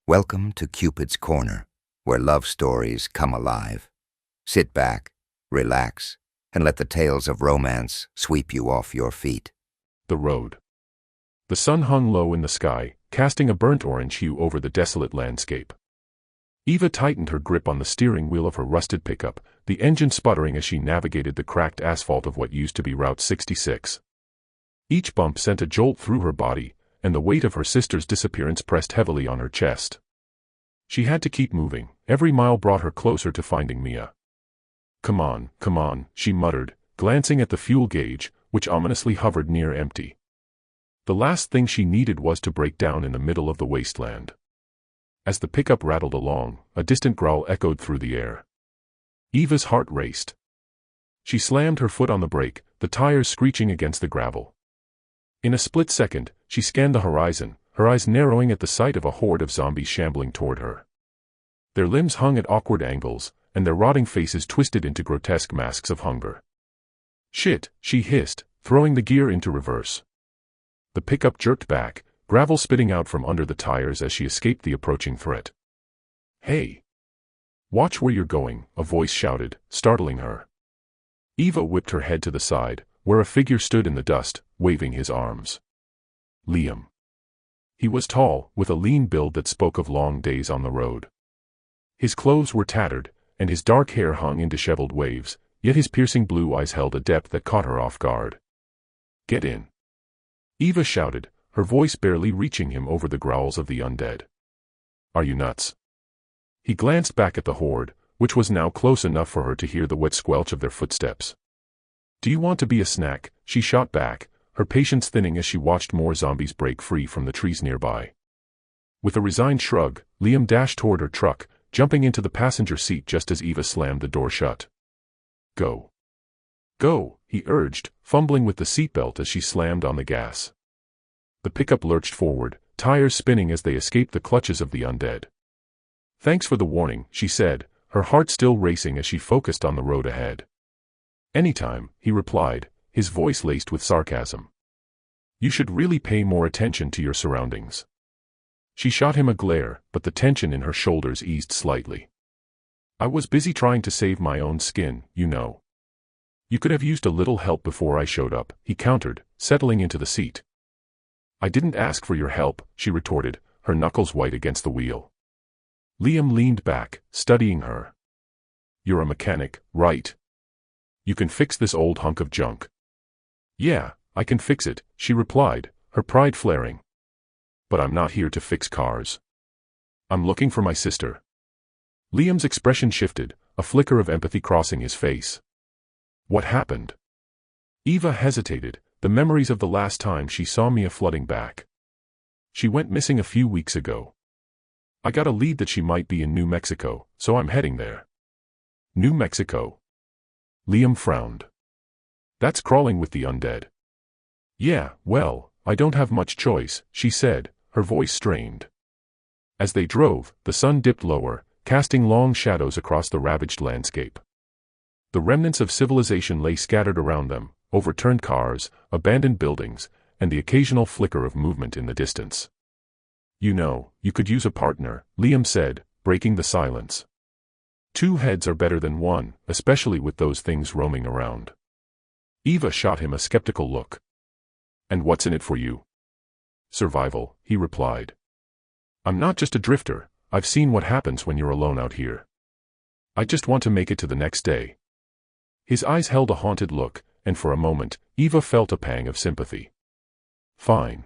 Welcome to Cupid's Corner, where love stories come alive. Sit back, relax, and let the tales of romance sweep you off your feet. The road. The sun hung low in the sky, casting a burnt orange hue over the desolate landscape. Eva tightened her grip on the steering wheel of her rusted pickup, the engine sputtering as she navigated the cracked asphalt of what used to be Route 66. Each bump sent a jolt through her body, and the weight of her sister's disappearance pressed heavily on her chest. She had to keep moving. Every mile brought her closer to finding Mia. Come on, she muttered, glancing at the fuel gauge, which ominously hovered near empty. The last thing she needed was to break down in the middle of the wasteland. As the pickup rattled along, a distant growl echoed through the air. Eva's heart raced. She slammed her foot on the brake, the tires screeching against the gravel. In a split second, she scanned the horizon, her eyes narrowing at the sight of a horde of zombies shambling toward her. Their limbs hung at awkward angles, and their rotting faces twisted into grotesque masks of hunger. Shit, she hissed, throwing the gear into reverse. The pickup jerked back, gravel spitting out from under the tires as she escaped the approaching threat. Hey! Watch where you're going, a voice shouted, startling her. Eva whipped her head to the side, where a figure stood in the dust, waving his arms. Liam. He was tall, with a lean build that spoke of long days on the road. His clothes were tattered, and his dark hair hung in disheveled waves, yet his piercing blue eyes held a depth that caught her off guard. Get in. Eva shouted, her voice barely reaching him over the growls of the undead. Are you nuts? He glanced back at the horde, which was now close enough for her to hear the wet squelch of their footsteps. Do you want to be a snack? She shot back, her patience thinning as she watched more zombies break free from the trees nearby. With a resigned shrug, Liam dashed toward her truck, jumping into the passenger seat just as Eva slammed the door shut. Go. Go, he urged, fumbling with the seatbelt as she slammed on the gas. The pickup lurched forward, tires spinning as they escaped the clutches of the undead. Thanks for the warning, she said, her heart still racing as she focused on the road ahead. Anytime, he replied, his voice laced with sarcasm. You should really pay more attention to your surroundings. She shot him a glare, but the tension in her shoulders eased slightly. I was busy trying to save my own skin, you know. You could have used a little help before I showed up, he countered, settling into the seat. I didn't ask for your help, she retorted, her knuckles white against the wheel. Liam leaned back, studying her. You're a mechanic, right? You can fix this old hunk of junk. Yeah, I can fix it, she replied, her pride flaring. But I'm not here to fix cars. I'm looking for my sister. Liam's expression shifted, a flicker of empathy crossing his face. What happened? Eva hesitated, the memories of the last time she saw Mia flooding back. She went missing a few weeks ago. I got a lead that she might be in New Mexico, so I'm heading there. New Mexico? Liam frowned. That's crawling with the undead. Yeah, well, I don't have much choice, she said, her voice strained. As they drove, the sun dipped lower, casting long shadows across the ravaged landscape. The remnants of civilization lay scattered around them, overturned cars, abandoned buildings, and the occasional flicker of movement in the distance. You know, you could use a partner, Liam said, breaking the silence. 2 heads are better than 1, especially with those things roaming around. Eva shot him a skeptical look. And what's in it for you? Survival, he replied. I'm not just a drifter, I've seen what happens when you're alone out here. I just want to make it to the next day. His eyes held a haunted look, and for a moment, Eva felt a pang of sympathy. Fine.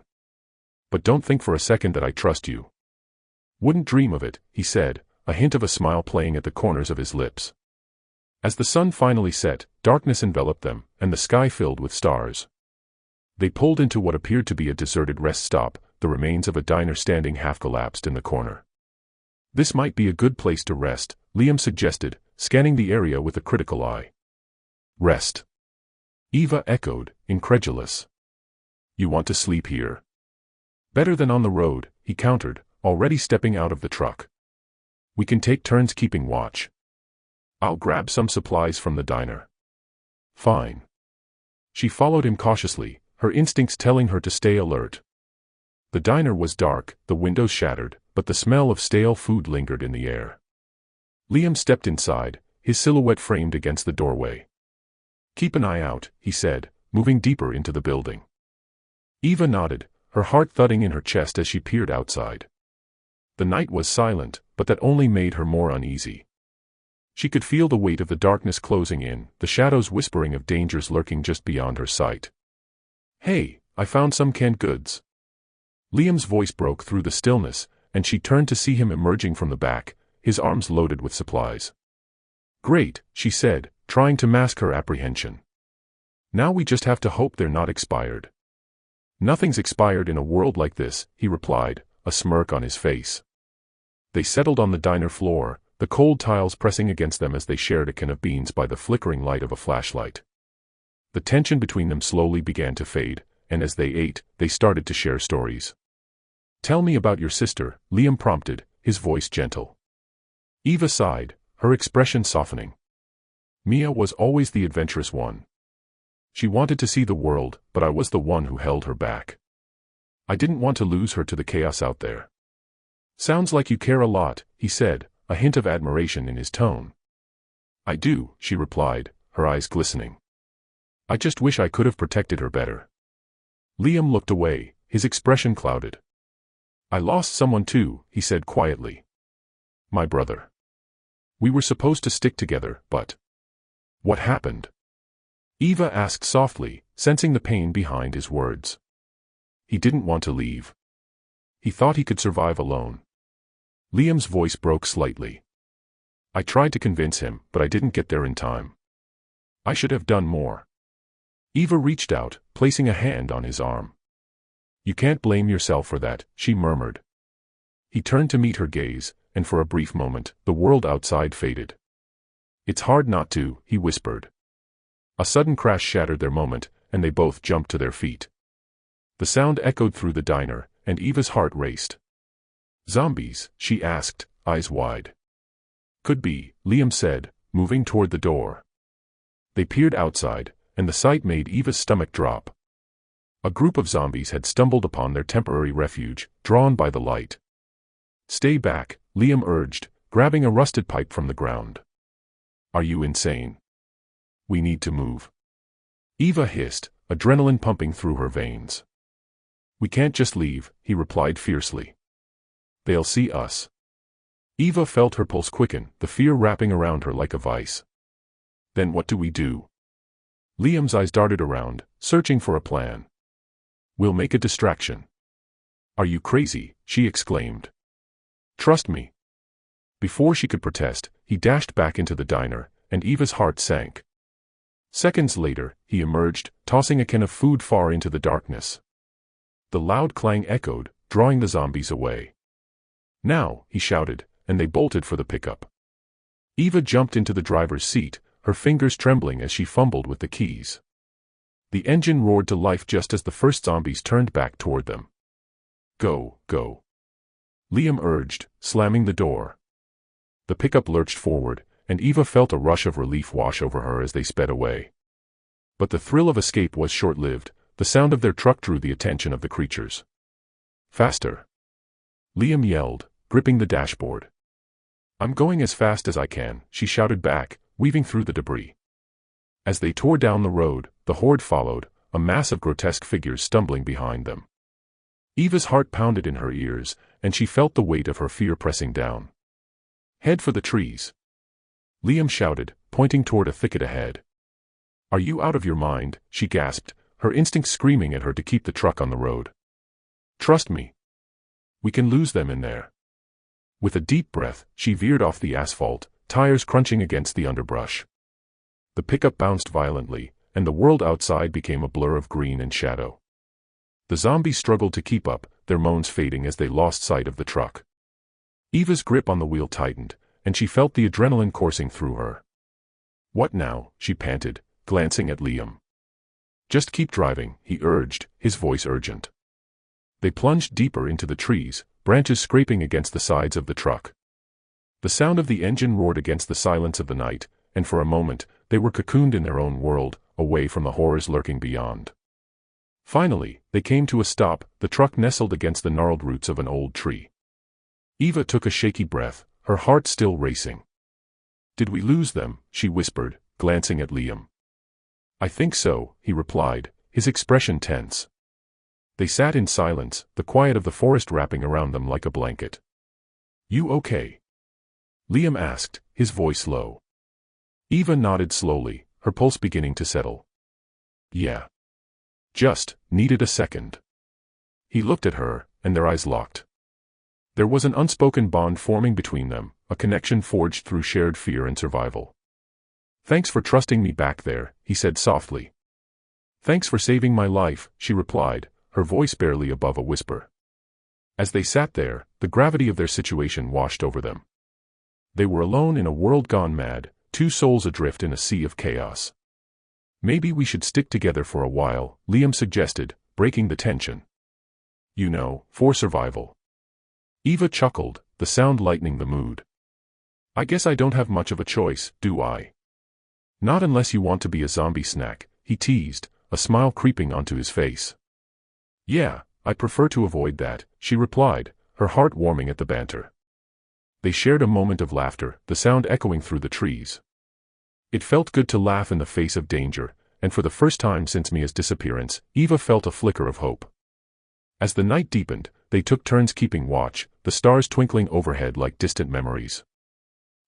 But don't think for a second that I trust you. Wouldn't dream of it, he said, a hint of a smile playing at the corners of his lips. As the sun finally set, darkness enveloped them, and the sky filled with stars. They pulled into what appeared to be a deserted rest stop, the remains of a diner standing half-collapsed in the corner. This might be a good place to rest, Liam suggested, scanning the area with a critical eye. Rest. Eva echoed, incredulous. You want to sleep here? Better than on the road, he countered, already stepping out of the truck. We can take turns keeping watch. I'll grab some supplies from the diner. Fine. She followed him cautiously, her instincts telling her to stay alert. The diner was dark, the windows shattered, but the smell of stale food lingered in the air. Liam stepped inside, his silhouette framed against the doorway. "Keep an eye out," he said, moving deeper into the building. Eva nodded, her heart thudding in her chest as she peered outside. The night was silent, but that only made her more uneasy. She could feel the weight of the darkness closing in, the shadows whispering of dangers lurking just beyond her sight. "Hey, I found some canned goods." Liam's voice broke through the stillness, and she turned to see him emerging from the back, his arms loaded with supplies. "Great," she said, trying to mask her apprehension. "Now we just have to hope they're not expired." "Nothing's expired in a world like this," he replied, a smirk on his face. They settled on the diner floor, the cold tiles pressing against them as they shared a can of beans by the flickering light of a flashlight. The tension between them slowly began to fade, and as they ate, they started to share stories. "Tell me about your sister," Liam prompted, his voice gentle. Eva sighed, her expression softening. "Mia was always the adventurous one. She wanted to see the world, but I was the one who held her back. I didn't want to lose her to the chaos out there." "Sounds like you care a lot," he said, a hint of admiration in his tone. "I do," she replied, her eyes glistening. "I just wish I could have protected her better." Liam looked away, his expression clouded. "I lost someone too," he said quietly. "My brother. We were supposed to stick together, but—" "What happened?" Eva asked softly, sensing the pain behind his words. "He didn't want to leave. He thought he could survive alone." Liam's voice broke slightly. "I tried to convince him, but I didn't get there in time. I should have done more." Eva reached out, placing a hand on his arm. "You can't blame yourself for that," she murmured. He turned to meet her gaze, and for a brief moment, the world outside faded. "It's hard not to," he whispered. A sudden crash shattered their moment, and they both jumped to their feet. The sound echoed through the diner, and Eva's heart raced. "Zombies?" she asked, eyes wide. "Could be," Liam said, moving toward the door. They peered outside, and the sight made Eva's stomach drop. A group of zombies had stumbled upon their temporary refuge, drawn by the light. "Stay back," Liam urged, grabbing a rusted pipe from the ground. "Are you insane? We need to move." Eva hissed, adrenaline pumping through her veins. "We can't just leave," he replied fiercely. "They'll see us." Eva felt her pulse quicken, the fear wrapping around her like a vice. "Then what do we do?" Liam's eyes darted around, searching for a plan. "We'll make a distraction." "Are you crazy?" she exclaimed. "Trust me." Before she could protest, he dashed back into the diner, and Eva's heart sank. Seconds later, he emerged, tossing a can of food far into the darkness. The loud clang echoed, drawing the zombies away. "Now," he shouted, and they bolted for the pickup. Eva jumped into the driver's seat, her fingers trembling as she fumbled with the keys. The engine roared to life just as the first zombies turned back toward them. "Go, go," Liam urged, slamming the door. The pickup lurched forward, and Eva felt a rush of relief wash over her as they sped away. But the thrill of escape was short-lived. The sound of their truck drew the attention of the creatures. "Faster!" Liam yelled, gripping the dashboard. "I'm going as fast as I can," she shouted back, weaving through the debris. As they tore down the road, the horde followed, a mass of grotesque figures stumbling behind them. Eva's heart pounded in her ears, and she felt the weight of her fear pressing down. "Head for the trees," Liam shouted, pointing toward a thicket ahead. "Are you out of your mind?" she gasped, her instincts screaming at her to keep the truck on the road. "Trust me. We can lose them in there." With a deep breath, she veered off the asphalt, tires crunching against the underbrush. The pickup bounced violently, and the world outside became a blur of green and shadow. The zombies struggled to keep up, their moans fading as they lost sight of the truck. Eva's grip on the wheel tightened, and she felt the adrenaline coursing through her. "What now?" she panted, glancing at Liam. "Just keep driving," he urged, his voice urgent. They plunged deeper into the trees, branches scraping against the sides of the truck. The sound of the engine roared against the silence of the night, and for a moment, they were cocooned in their own world, away from the horrors lurking beyond. Finally, they came to a stop, the truck nestled against the gnarled roots of an old tree. Eva took a shaky breath, her heart still racing. "Did we lose them?" she whispered, glancing at Liam. "I think so," he replied, his expression tense. They sat in silence, the quiet of the forest wrapping around them like a blanket. "You okay?" Liam asked, his voice low. Eva nodded slowly, her pulse beginning to settle. "Yeah. Just needed a second." He looked at her, and their eyes locked. There was an unspoken bond forming between them, a connection forged through shared fear and survival. "Thanks for trusting me back there," he said softly. "Thanks for saving my life," she replied, her voice barely above a whisper. As they sat there, the gravity of their situation washed over them. They were alone in a world gone mad, two souls adrift in a sea of chaos. "Maybe we should stick together for a while," Liam suggested, breaking the tension. "You know, for survival." Eva chuckled, the sound lightening the mood. "I guess I don't have much of a choice, do I?" "Not unless you want to be a zombie snack," he teased, a smile creeping onto his face. "Yeah, I prefer to avoid that," she replied, her heart warming at the banter. They shared a moment of laughter, the sound echoing through the trees. It felt good to laugh in the face of danger, and for the first time since Mia's disappearance, Eva felt a flicker of hope. As the night deepened, they took turns keeping watch, the stars twinkling overhead like distant memories.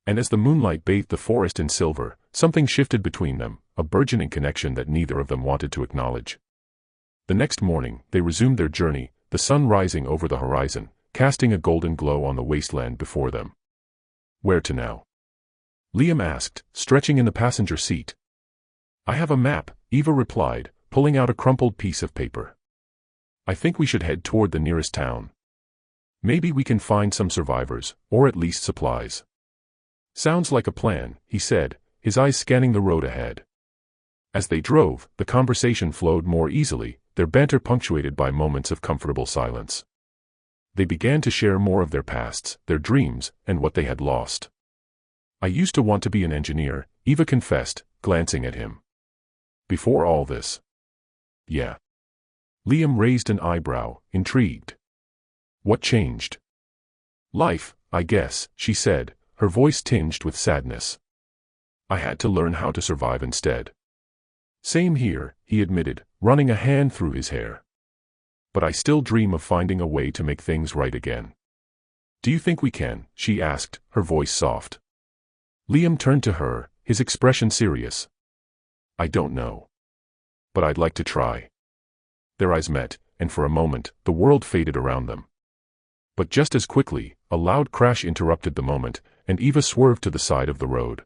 And as the moonlight bathed the forest in silver, something shifted between them, a burgeoning connection that neither of them wanted to acknowledge. The next morning, they resumed their journey, the sun rising over the horizon, casting a golden glow on the wasteland before them. "Where to now?" Liam asked, stretching in the passenger seat. "I have a map," Eva replied, pulling out a crumpled piece of paper. "I think we should head toward the nearest town. Maybe we can find some survivors, or at least supplies." "Sounds like a plan," he said, his eyes scanning the road ahead. As they drove, the conversation flowed more easily, their banter punctuated by moments of comfortable silence. They began to share more of their pasts, their dreams, and what they had lost. "I used to want to be an engineer," Eva confessed, glancing at him. "Before all this?" "Yeah." Liam raised an eyebrow, intrigued. "What changed?" "Life, I guess," she said, her voice tinged with sadness. "I had to learn how to survive instead." "Same here," he admitted, running a hand through his hair. "But I still dream of finding a way to make things right again." "Do you think we can?" she asked, her voice soft. Liam turned to her, his expression serious. "I don't know. But I'd like to try." Their eyes met, and for a moment, the world faded around them. But just as quickly, a loud crash interrupted the moment, and Eva swerved to the side of the road.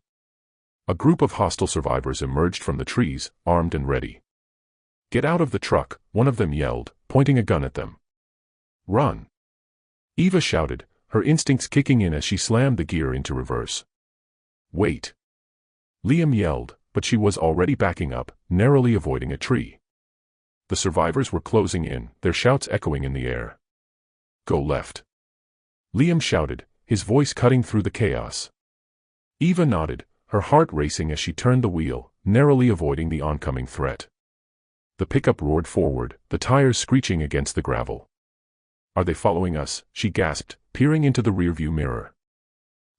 A group of hostile survivors emerged from the trees, armed and ready. "Get out of the truck," one of them yelled, pointing a gun at them. "Run!" Eva shouted, her instincts kicking in as she slammed the gear into reverse. "Wait!" Liam yelled, but she was already backing up, narrowly avoiding a tree. The survivors were closing in, their shouts echoing in the air. "Go left!" Liam shouted, his voice cutting through the chaos. Eva nodded, her heart racing as she turned the wheel, narrowly avoiding the oncoming threat. The pickup roared forward, the tires screeching against the gravel. "Are they following us?" she gasped, peering into the rearview mirror.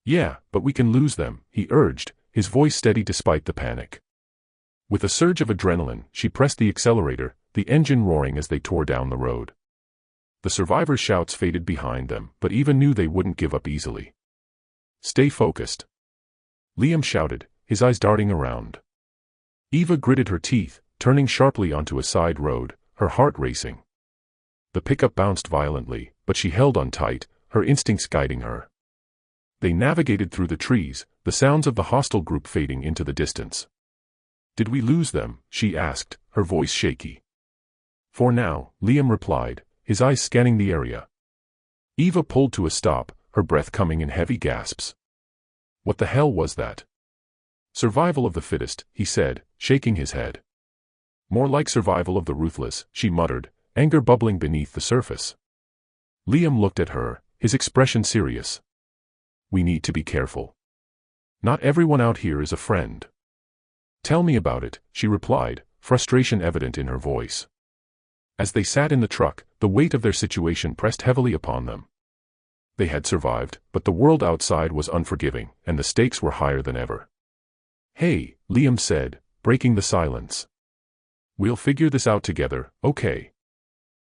"Yeah, but we can lose them," he urged, his voice steady despite the panic. With a surge of adrenaline, she pressed the accelerator, the engine roaring as they tore down the road. The survivors' shouts faded behind them, but Eva knew they wouldn't give up easily. "Stay focused," Liam shouted, his eyes darting around. Eva gritted her teeth, turning sharply onto a side road, her heart racing. The pickup bounced violently, but she held on tight, her instincts guiding her. They navigated through the trees, the sounds of the hostile group fading into the distance. "Did we lose them?" she asked, her voice shaky. "For now," Liam replied, his eyes scanning the area. Eva pulled to a stop, her breath coming in heavy gasps. "What the hell was that?" "Survival of the fittest," he said, shaking his head. "More like survival of the ruthless," she muttered, anger bubbling beneath the surface. Liam looked at her, his expression serious. "We need to be careful. Not everyone out here is a friend." "Tell me about it," she replied, frustration evident in her voice. As they sat in the truck, the weight of their situation pressed heavily upon them. They had survived, but the world outside was unforgiving, and the stakes were higher than ever. "Hey," Liam said, breaking the silence. "We'll figure this out together, okay?"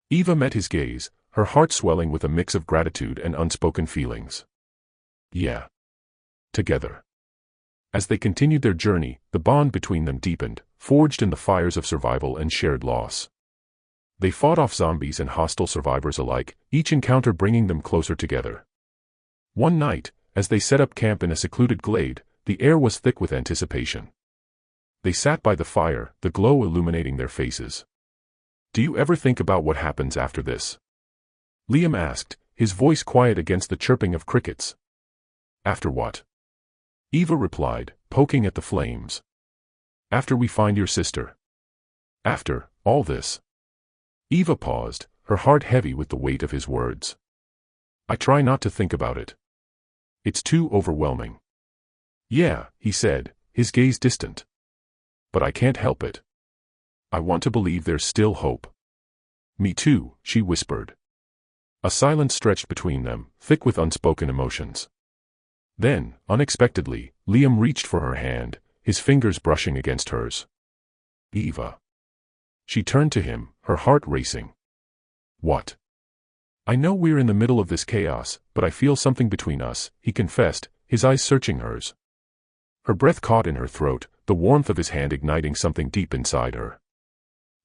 Eva met his gaze, her heart swelling with a mix of gratitude and unspoken feelings. "Yeah. Together." As they continued their journey, the bond between them deepened, forged in the fires of survival and shared loss. They fought off zombies and hostile survivors alike, each encounter bringing them closer together. One night, as they set up camp in a secluded glade, the air was thick with anticipation. They sat by the fire, the glow illuminating their faces. "Do you ever think about what happens after this?" Liam asked, his voice quiet against the chirping of crickets. "After what?" Eva replied, poking at the flames. "After we find your sister." "After all this?" Eva paused, her heart heavy with the weight of his words. "I try not to think about it. It's too overwhelming." "Yeah," he said, his gaze distant. "But I can't help it. I want to believe there's still hope." "Me too," she whispered. A silence stretched between them, thick with unspoken emotions. Then, unexpectedly, Liam reached for her hand, his fingers brushing against hers. "Eva." She turned to him, her heart racing. "What?" "I know we're in the middle of this chaos, but I feel something between us," he confessed, his eyes searching hers. Her breath caught in her throat, the warmth of his hand igniting something deep inside her.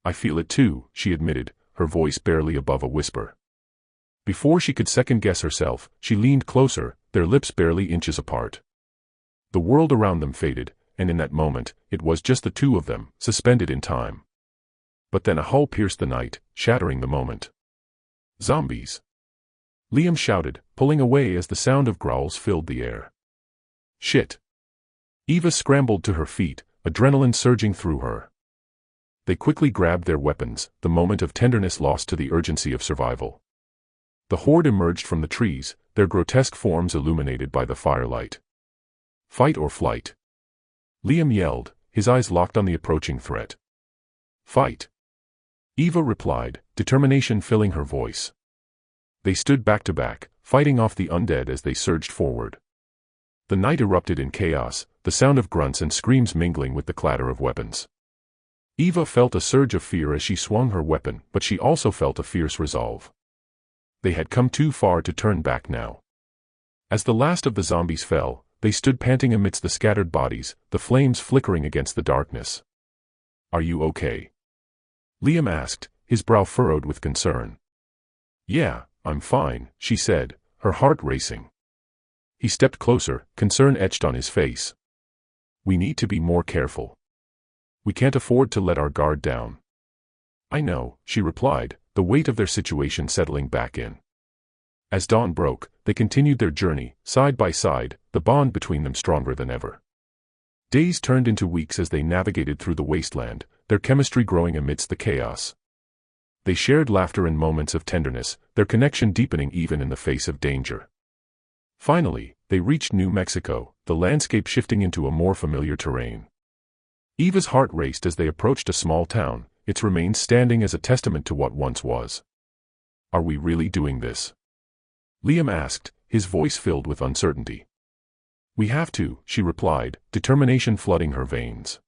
"I feel it too," she admitted, her voice barely above a whisper. Before she could second-guess herself, she leaned closer, their lips barely inches apart. The world around them faded, and in that moment, it was just the two of them, suspended in time. But then a hull pierced the night, shattering the moment. "Zombies!" Liam shouted, pulling away as the sound of growls filled the air. "Shit!" Eva scrambled to her feet, adrenaline surging through her. They quickly grabbed their weapons, the moment of tenderness lost to the urgency of survival. The horde emerged from the trees, their grotesque forms illuminated by the firelight. "Fight or flight!" Liam yelled, his eyes locked on the approaching threat. "Fight!" Eva replied, determination filling her voice. They stood back to back, fighting off the undead as they surged forward. The night erupted in chaos, the sound of grunts and screams mingling with the clatter of weapons. Eva felt a surge of fear as she swung her weapon, but she also felt a fierce resolve. They had come too far to turn back now. As the last of the zombies fell, they stood panting amidst the scattered bodies, the flames flickering against the darkness. "Are you okay?" Liam asked, his brow furrowed with concern. "Yeah, I'm fine," she said, her heart racing. He stepped closer, concern etched on his face. "We need to be more careful. We can't afford to let our guard down." "I know," she replied, the weight of their situation settling back in. As dawn broke, they continued their journey, side by side, the bond between them stronger than ever. Days turned into weeks as they navigated through the wasteland, their chemistry growing amidst the chaos. They shared laughter and moments of tenderness, their connection deepening even in the face of danger. Finally, they reached New Mexico, the landscape shifting into a more familiar terrain. Eva's heart raced as they approached a small town, its remains standing as a testament to what once was. "Are we really doing this?" Liam asked, his voice filled with uncertainty. "We have to," she replied, determination flooding her veins.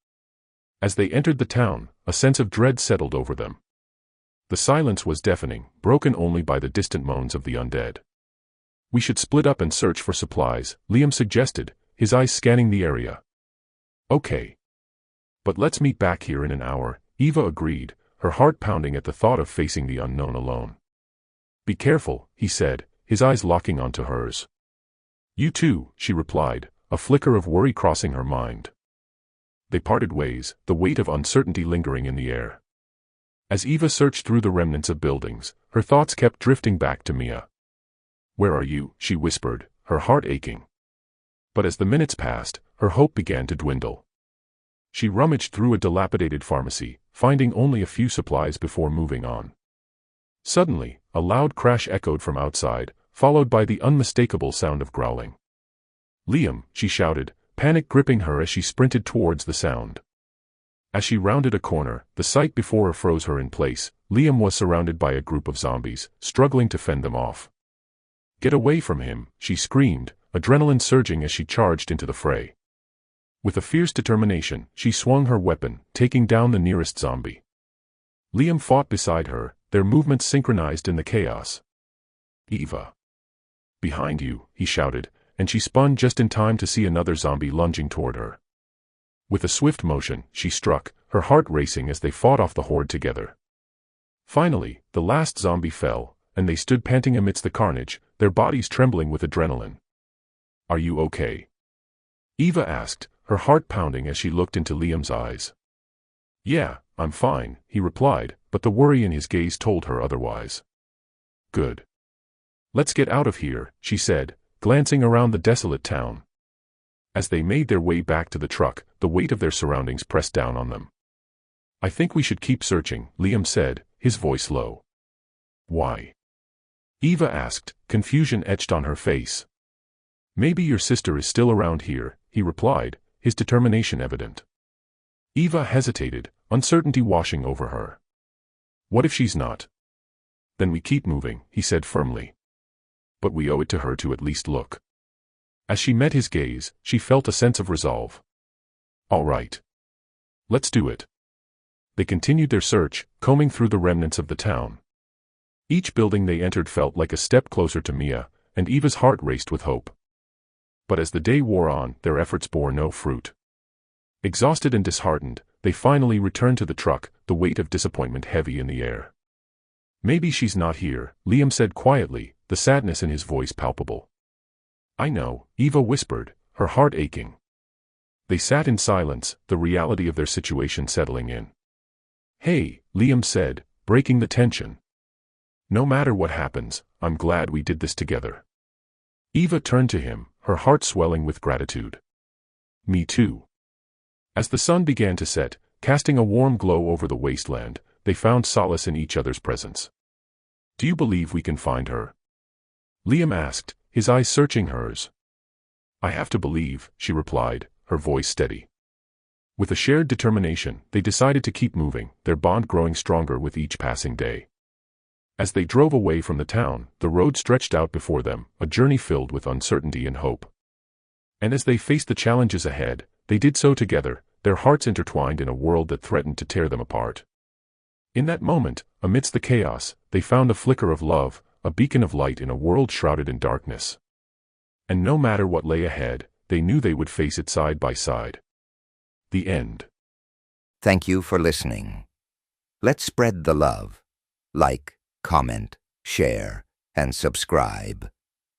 As they entered the town, a sense of dread settled over them. The silence was deafening, broken only by the distant moans of the undead. "We should split up and search for supplies," Liam suggested, his eyes scanning the area. "Okay. But let's meet back here in an hour," Eva agreed, her heart pounding at the thought of facing the unknown alone. "Be careful," he said, his eyes locking onto hers. "You too," she replied, a flicker of worry crossing her mind. They parted ways, the weight of uncertainty lingering in the air. As Eva searched through the remnants of buildings, her thoughts kept drifting back to Mia. "Where are you?" she whispered, her heart aching. But as the minutes passed, her hope began to dwindle. She rummaged through a dilapidated pharmacy, finding only a few supplies before moving on. Suddenly, a loud crash echoed from outside, followed by the unmistakable sound of growling. "Liam," she shouted, panic gripping her as she sprinted towards the sound. As she rounded a corner, the sight before her froze her in place. Liam was surrounded by a group of zombies, struggling to fend them off. "Get away from him," she screamed, adrenaline surging as she charged into the fray. With a fierce determination, she swung her weapon, taking down the nearest zombie. Liam fought beside her, their movements synchronized in the chaos. "Eva! Behind you," he shouted, and she spun just in time to see another zombie lunging toward her. With a swift motion, she struck, her heart racing as they fought off the horde together. Finally, the last zombie fell, and they stood panting amidst the carnage, their bodies trembling with adrenaline. "Are you okay?" Eva asked, her heart pounding as she looked into Liam's eyes. "Yeah, I'm fine," he replied, but the worry in his gaze told her otherwise. "Good. Let's get out of here," she said, glancing around the desolate town. As they made their way back to the truck, the weight of their surroundings pressed down on them. "I think we should keep searching," Liam said, his voice low. "Why?" Eva asked, confusion etched on her face. "Maybe your sister is still around here," he replied, his determination evident. Eva hesitated, uncertainty washing over her. "What if she's not?" "Then we keep moving," he said firmly. "But we owe it to her to at least look." As she met his gaze, she felt a sense of resolve. "All right. Let's do it." They continued their search, combing through the remnants of the town. Each building they entered felt like a step closer to Mia, and Eva's heart raced with hope. But as the day wore on, their efforts bore no fruit. Exhausted and disheartened, they finally returned to the truck, the weight of disappointment heavy in the air. "Maybe she's not here," Liam said quietly, the sadness in his voice palpable. "I know," Eva whispered, her heart aching. They sat in silence, the reality of their situation settling in. "Hey," Liam said, breaking the tension. "No matter what happens, I'm glad we did this together." Eva turned to him, her heart swelling with gratitude. "Me too." As the sun began to set, casting a warm glow over the wasteland, they found solace in each other's presence. "Do you believe we can find her?" Liam asked, his eyes searching hers. "I have to believe," she replied, her voice steady. With a shared determination, they decided to keep moving, their bond growing stronger with each passing day. As they drove away from the town, the road stretched out before them, a journey filled with uncertainty and hope. And as they faced the challenges ahead, they did so together, their hearts intertwined in a world that threatened to tear them apart. In that moment, amidst the chaos, they found a flicker of love, a beacon of light in a world shrouded in darkness. And no matter what lay ahead, they knew they would face it side by side. The end. Thank you for listening. Let's spread the love. Like, comment, share, and subscribe,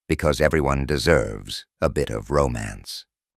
because everyone deserves a bit of romance.